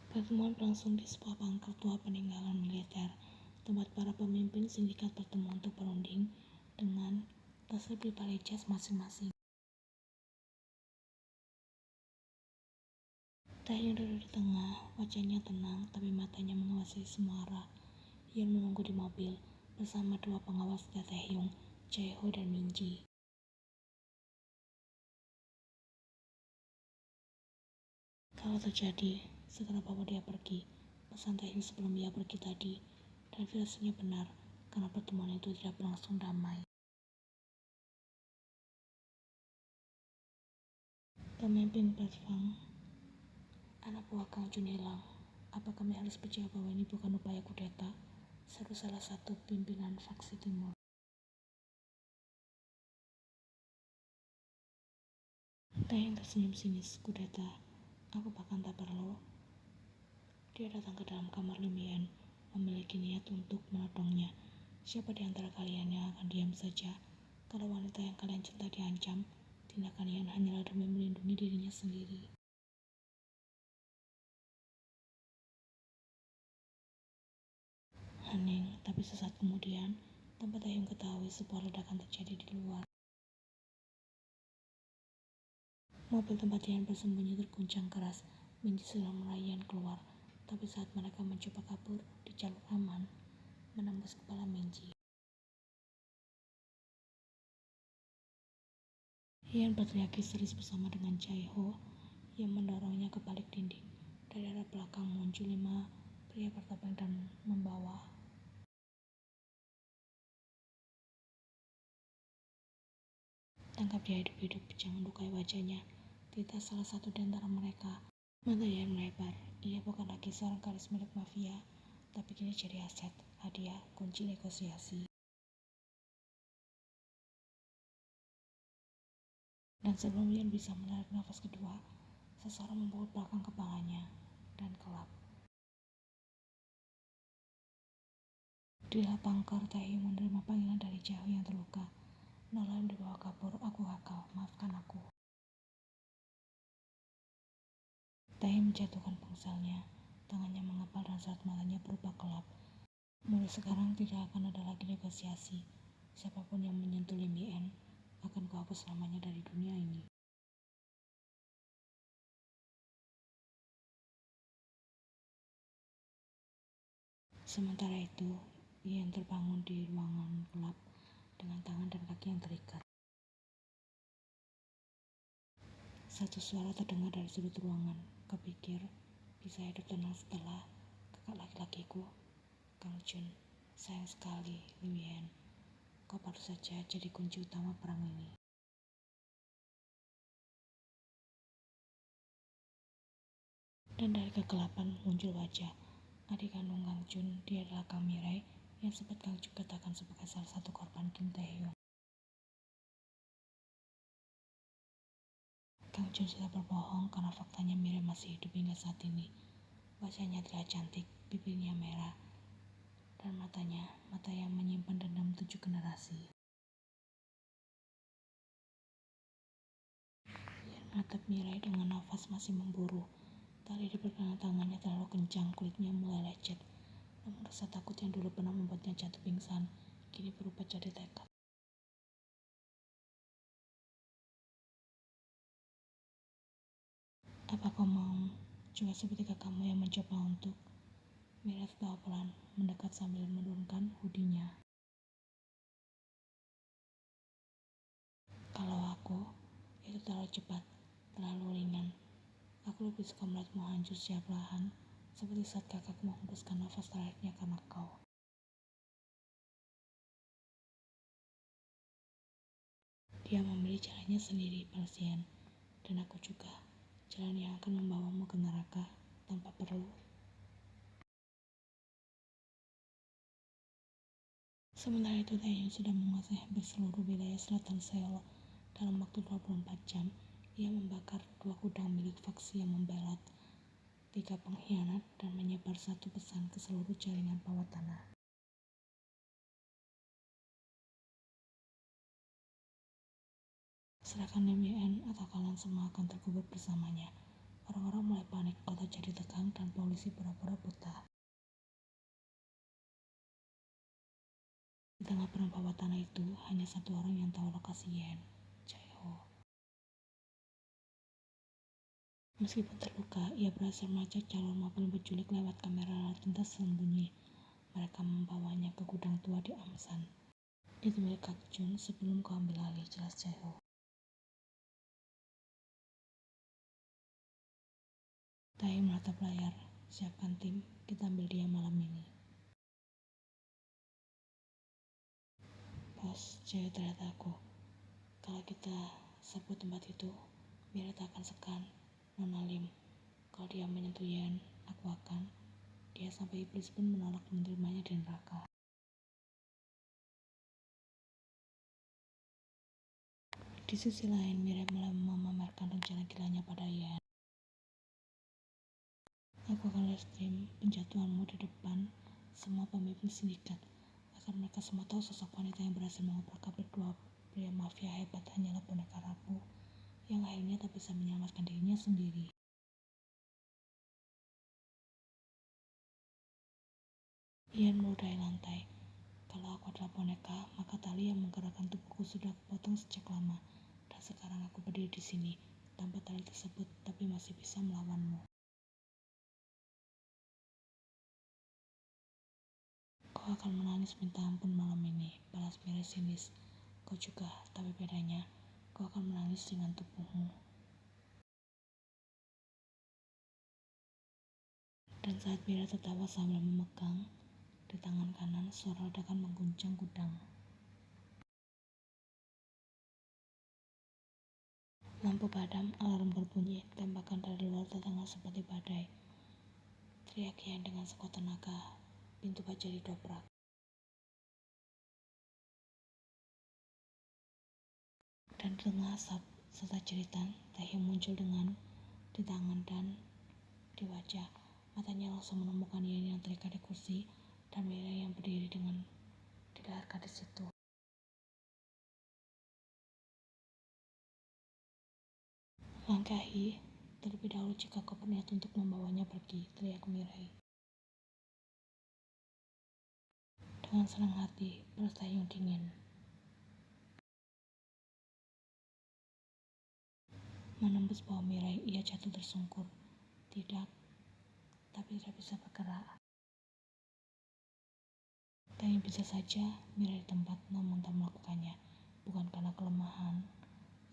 Pertemuan berlangsung di sebuah bunker tua peninggalan militer, tempat para pemimpin sindikat bertemu untuk berunding dengan tasir pribadi jas masing-masing. Taehyung duduk di tengah, wajahnya tenang tapi matanya menguasai semua arah. Ia menunggu di mobil bersama dua pengawas Taehyung, Jae-ho dan Min-ji. Kalau terjadi, segera bawa dia pergi, pesan Taehyung sebelum dia pergi tadi, dan firasatnya benar karena pertemuan itu tidak berlangsung damai. Pemimpin Platform, anak buah Kang Jun hilang. Apa kami harus percaya bahwa ini bukan upaya kudeta? Seru salah satu pimpinan faksi timur. Taehyung tersenyum sinis. Kudeta? Aku bahkan tak perlu. Dia datang ke dalam kamar Lim, memiliki niat untuk menodongnya. Siapa di antara kalian yang akan diam saja kalau wanita yang kalian cinta diancam? Tindakan Yan hanyalah demi melindungi dirinya sendiri. Hening, tapi sesaat kemudian, tanpa Taehyung ketahui, sebuah ledakan terjadi di luar. Mobil tempat Yan bersembunyi terguncang keras. Min-ji sedang meraih Yan keluar, tapi saat mereka mencoba kabur di jalur aman, menembus kepala Min-ji. Yan berteriak histeris bersama dengan Jae-ho yang mendorongnya ke balik dinding. Dari arah belakang muncul 5 pria bertopeng dan membawa tangkap dia hidup-hidup, jangan lukai wajahnya, titah salah satu di antara mereka. Mata Yan melebar. Ia bukan lagi seorang gadis milik mafia, tapi kini jadi aset, hadiah, kunci negosiasi. Dan sebelum Yan bisa menarik nafas kedua, seseorang membawa belakang kepalanya dan kelap. Di bunker, Taehyung menerima panggilan dari Jae-ho yang terluka. Nolan dibawa kabur, aku gagal, maafkan aku. Taehyung menjatuhkan pongselnya, tangannya mengepal dan saat matanya berubah gelap. Mulai sekarang tidak akan ada lagi negosiasi. Siapapun yang menyentuh Lim akan kuhapus selamanya dari dunia ini. Sementara itu, Yan terbangun di ruangan gelap dengan tangan dan kaki yang terikat. Satu suara terdengar dari sudut ruangan. Kepikir bisa hidup tenang setelah kakak laki-lakiku, Kang Jun. Sayang sekali, Lim, kau baru saja jadi kunci utama perang ini. Dan dari kegelapan muncul wajah adik kandung Kang Jun. Dia adalah Kang Mirai yang sempat Kang Jun katakan sebagai salah satu korban Kim Taehyung. Kang Jun sudah berbohong karena faktanya Mirai masih hidup hingga saat ini. Wajahnya tidak cantik, bibirnya merah, dan matanya, mata yang menyimpan dendam 7 generasi. Yan menatap Mirai dengan nafas masih memburu. Tali di pergelangan tangannya terlalu kencang, kulitnya mulai lecet. Namun rasa takut yang dulu pernah membuatnya jatuh pingsan, kini berubah jadi tekad. Apa kau mau juga seperti kakakmu yang mencoba untuk? Mirai tertawa pelan, mendekat sambil menurunkan hoodie-nya. Kalau aku, itu terlalu cepat, terlalu ringan. Aku lebih suka melihatmu hancur secara perlahan, seperti saat kakakku menghembuskan nafas terakhirnya karena kau. Dia memilih jalannya sendiri, Persian, dan aku juga. Jalan yang akan membawamu ke neraka tanpa perlu. Sementara itu, Taehyung sudah menguasai hampir seluruh wilayah selatan Seoul. Dalam waktu 24 jam, ia membakar 2 gudang milik faksi yang membelot, 3 pengkhianat, dan menyebar 1 pesan ke seluruh jaringan bawah tanah. Serahkan Lim atau kalian semua akan terkubur bersamanya. Orang-orang mulai panik, kota jadi tegang, dan polisi pura-pura buta. Di tengah perang bawah tanah itu, hanya satu orang yang tahu lokasi Yen, Jae-ho. Meskipun terluka, ia berhasil melacak calon mobil penculik lewat kamera lalu lintas sembunyi. Mereka membawanya ke gudang tua di Amsan. Itu milik Kak Jun sebelum kau ambil alih, jelas Jae-ho. Tae menatap layar. Siapkan tim, kita ambil dia malam ini. Bos, Jae-ho ternyata aku. Kalau kita serbu tempat itu, Mira tak akan segan. Nona Lim, kalau dia menyentuh Yen, aku akan. Dia sampai iblis pun menolak menerimanya di neraka. Di sisi lain, Mira mulai memamerkan rencana gilanya pada Yen. Aku akan live stream penjatuhanmu di depan semua pemimpin sindikat, agar mereka semua tahu sosok wanita yang berhasil mengobrak-abrik dua pria mafia hebat hanyalah boneka rapuh yang akhirnya tak bisa menyelamatkan dirinya sendiri. Ian meludahi lantai. Kalau aku adalah boneka, maka tali yang menggerakkan tubuhku sudah kupotong sejak lama, dan sekarang aku berdiri di sini tanpa tali tersebut, tapi masih bisa melawanmu. Kau akan menangis minta ampun malam ini, balas Mira sinis. Kau juga, tapi bedanya, kau akan menangis dengan tubuhmu. Dan saat Mira tertawa sambil memegang di tangan kanan, suara ledakan mengguncang gudang. Lampu padam, alarm berbunyi, tembakan dari luar terdengar seperti badai. Teriak Ian dengan sekuat tenaga, pintu baja didobrak. Dan di tengah asap serta jeritan, Taehyung muncul dengan di tangan dan di wajah. Matanya langsung menemukan Ian yang terikat di kursi dan Mira yang berdiri dengan di leher gadis itu. Langkahi terlebih dahulu jika kau berniat untuk membawanya pergi, teriak Mirai. Dengan senang hati, balas Taehyung dingin. Menembus bawah Mirai, ia jatuh tersungkur. Tidak, tapi tidak bisa bergerak. Taehyung bisa saja Mirai di tempat, namun tak melakukannya. Bukan karena kelemahan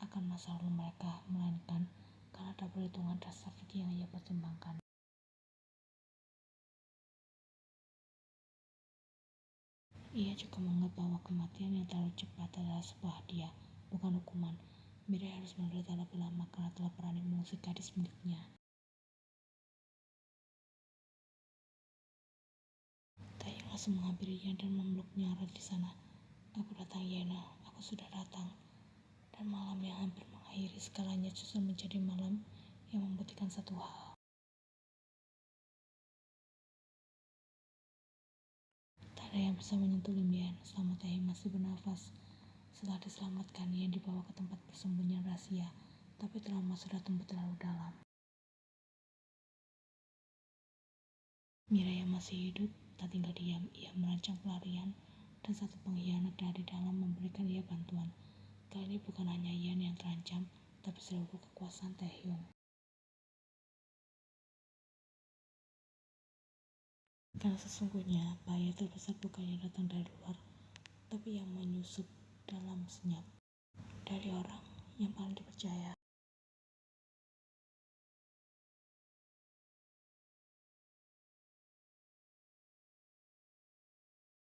akan masa lalu mereka, melainkan karena ada perhitungan dan strategi yang ia pertimbangkan. Ia juga menganggap bahwa kematian yang terlalu cepat adalah sebuah hadiah, bukan hukuman. Mirai harus menderita lebih lama karena telah berani mengusir gadis miliknya. Taehyung langsung menghampirinya dan memeluknya erat di sana. Aku datang, Yena. Aku sudah datang. Dan malam yang hampir mengakhiri segalanya justru menjadi malam yang membuktikan satu hal. Tak ada yang bisa menyentuh Lim Yen selama Taehyung masih bernafas. Setelah diselamatkan, Yen dibawa ke tempat persembunyian rahasia, tapi trauma sudah tumbuh terlalu dalam. Mira yang masih hidup tak tinggal diam. Ia merancang pelarian dan satu pengkhianat dari dalam memberikan ia bantuan. Kali ini bukan hanya Yen yang terancam, tapi seluruh kekuasaan Taehyung. Karena sesungguhnya bahaya terbesar bukan yang datang dari luar, tapi yang menyusup dalam senyap dari orang yang paling dipercaya.